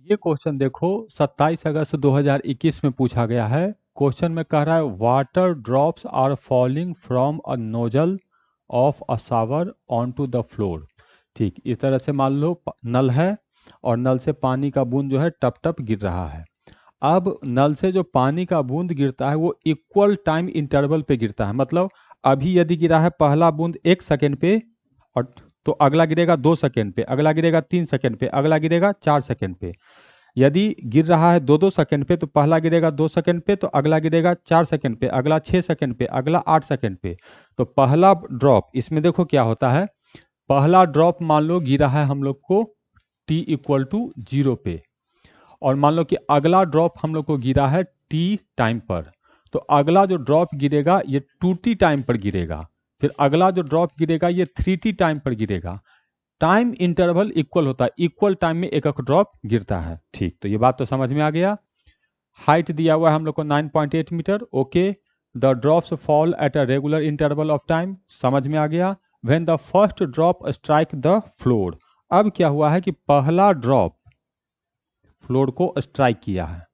ये क्वेश्चन देखो 27 अगस्त 2021 में पूछा गया है। क्वेश्चन में कह रहा है water drops are falling from a nozzle of a shower onto the floor. ठीक इस तरह से मान लो नल है और नल से पानी का बूंद जो है टप टप गिर रहा है। अब नल से जो पानी का बूंद गिरता है वो इक्वल टाइम इंटरवल पे गिरता है। मतलब अभी यदि गिरा है पहला बूंद 1 सेकेंड पे और तो अगला गिरेगा 2 सेकेंड पे, अगला गिरेगा 3 सेकेंड पे, अगला गिरेगा 4 सेकेंड पे। यदि गिर रहा है 2-2 सेकेंड पे तो पहला गिरेगा 2 सेकेंड पे, तो अगला गिरेगा 4 सेकेंड पे, अगला 6 सेकेंड पे, अगला 8 सेकेंड पे। तो पहला ड्रॉप इसमें देखो क्या होता है। पहला ड्रॉप मान लो गिरा है हम लोग को t इक्वल टू 0 पे, और मान लो कि अगला ड्रॉप हम लोग को गिरा है t टाइम पर। तो अगला जो ड्रॉप गिरेगा ये 2t टाइम पर गिरेगा। फिर अगला जो ड्रॉप गिरेगा ये 3t टाइम पर गिरेगा। टाइम इंटरवल इक्वल होता है, इक्वल टाइम में एक एक ड्रॉप गिरता है। ठीक, तो ये बात तो समझ में आ गया। हाइट दिया हुआ है हम लोग को 9.8 metre. Okay, the drops fall at a regular interval of time, समझ में आ गया। When the first drop strike the floor, अब क्या हुआ है कि पहला ड्रॉप फ्लोर को स्ट्राइक किया है,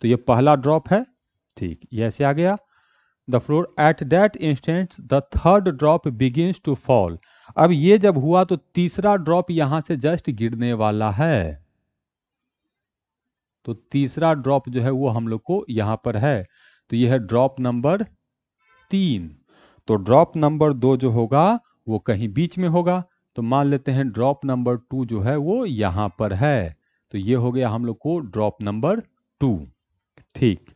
तो ये पहला ड्रॉप है। ठीक, ये ऐसे आ गया। The floor at that instant the third drop begins to fall. अब ये जब हुआ तो तीसरा ड्रॉप यहां से जस्ट गिरने वाला है। तो तीसरा ड्रॉप जो है वो हम लोग को यहां पर है, तो यह है ड्रॉप नंबर 3। तो ड्रॉप नंबर 2 जो होगा वो कहीं बीच में होगा। तो मान लेते हैं ड्रॉप नंबर 2 जो है वो यहां पर है। तो ये हो गया हम लोग को ड्रॉप नंबर 2। ठीक,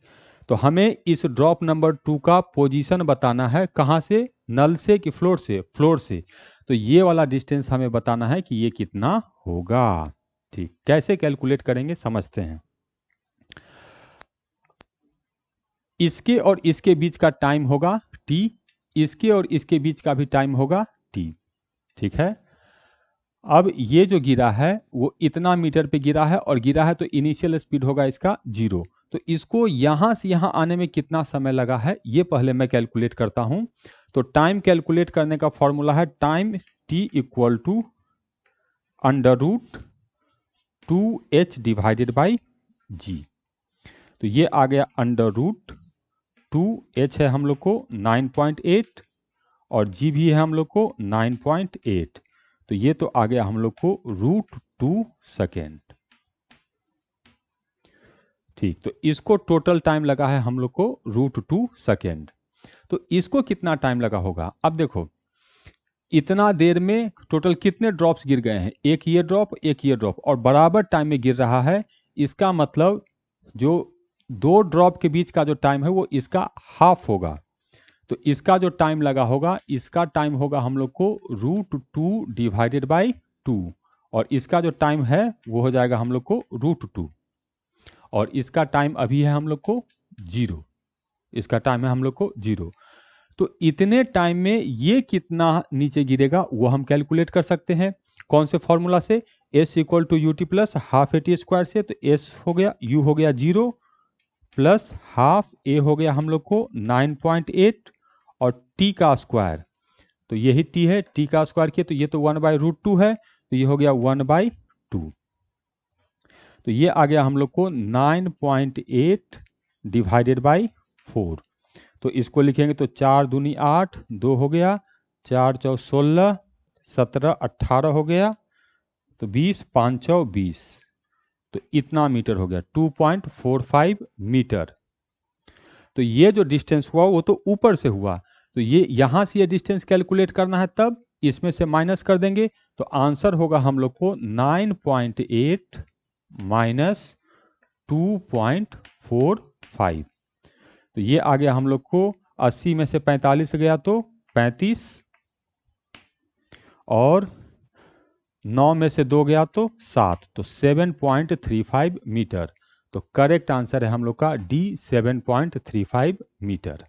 तो हमें इस ड्रॉप नंबर 2 का पोजीशन बताना है। कहाँ से? नल से कि फ्लोर से? फ्लोर से। तो ये वाला डिस्टेंस हमें बताना है कि ये कितना होगा। ठीक, कैसे कैलकुलेट करेंगे समझते हैं। इसके और इसके बीच का टाइम होगा t, इसके और इसके बीच का भी टाइम होगा t। ठीक है, अब ये जो गिरा है वो इतना मीटर पे गिरा है और गिरा है, तो इनिशियल स्पीड होगा इसका 0। तो इसको यहां से यहां आने में कितना समय लगा है ये पहले मैं कैलकुलेट करता हूं। तो टाइम कैलकुलेट करने का फॉर्मूला है time t equal to √2h divided by g। तो ये आ गया √2h है हम लोग को 9.8 और g भी है हम लोग को 9.8। तो ये तो आ गया हम लोग को √2 सेकेंड। ठीक, तो इसको टोटल टाइम लगा है हम लोग को √2 सेकेंड। तो इसको कितना टाइम लगा होगा? अब देखो इतना देर में टोटल कितने ड्रॉप्स गिर गए हैं, एक ये ड्रॉप एक ये ड्रॉप, और बराबर टाइम में गिर रहा है। इसका मतलब जो दो ड्रॉप के बीच का जो टाइम है वो इसका हाफ होगा। तो इसका जो टाइम लगा होगा, इसका टाइम होगा हम लोग को √2 डिवाइडेड बाई 2, और इसका जो टाइम है वो हो जाएगा हम लोग को √2, और इसका टाइम अभी है हम लोग को 0। इसका टाइम है हम लोग को 0। तो इतने टाइम में ये कितना नीचे गिरेगा वो हम कैलकुलेट कर सकते हैं। कौन से फॉर्मूला से? s equal to u t plus half a t square से। तो s हो गया, u हो गया 0 प्लस हाफ a हो गया हम लोग को 9.8 और t का स्क्वायर, तो यही t है, t का स्क्वायर किया तो ये तो 1/√2 है, तो ये हो गया 1/2। तो ये आ गया हम लोग को 9.8 डिवाइडेड बाई 4। तो इसको लिखेंगे तो 4 दूनी 8, 2 हो गया, 4 चौ 16, 17 18 हो गया, तो 20 5 चौ 20। तो इतना मीटर हो गया 2.45 मीटर। तो ये जो डिस्टेंस हुआ वो तो ऊपर से हुआ, तो ये यहां से ये डिस्टेंस कैलकुलेट करना है, तब इसमें से माइनस कर देंगे तो आंसर होगा हम लोग को 9.8 माइनस 2.45। तो ये आ गया हम लोग को 80 में से 45 गया तो 35, और 9 में से 2 गया तो 7, तो 7.35 मीटर। तो करेक्ट आंसर है हम लोग का डी 7.35 मीटर।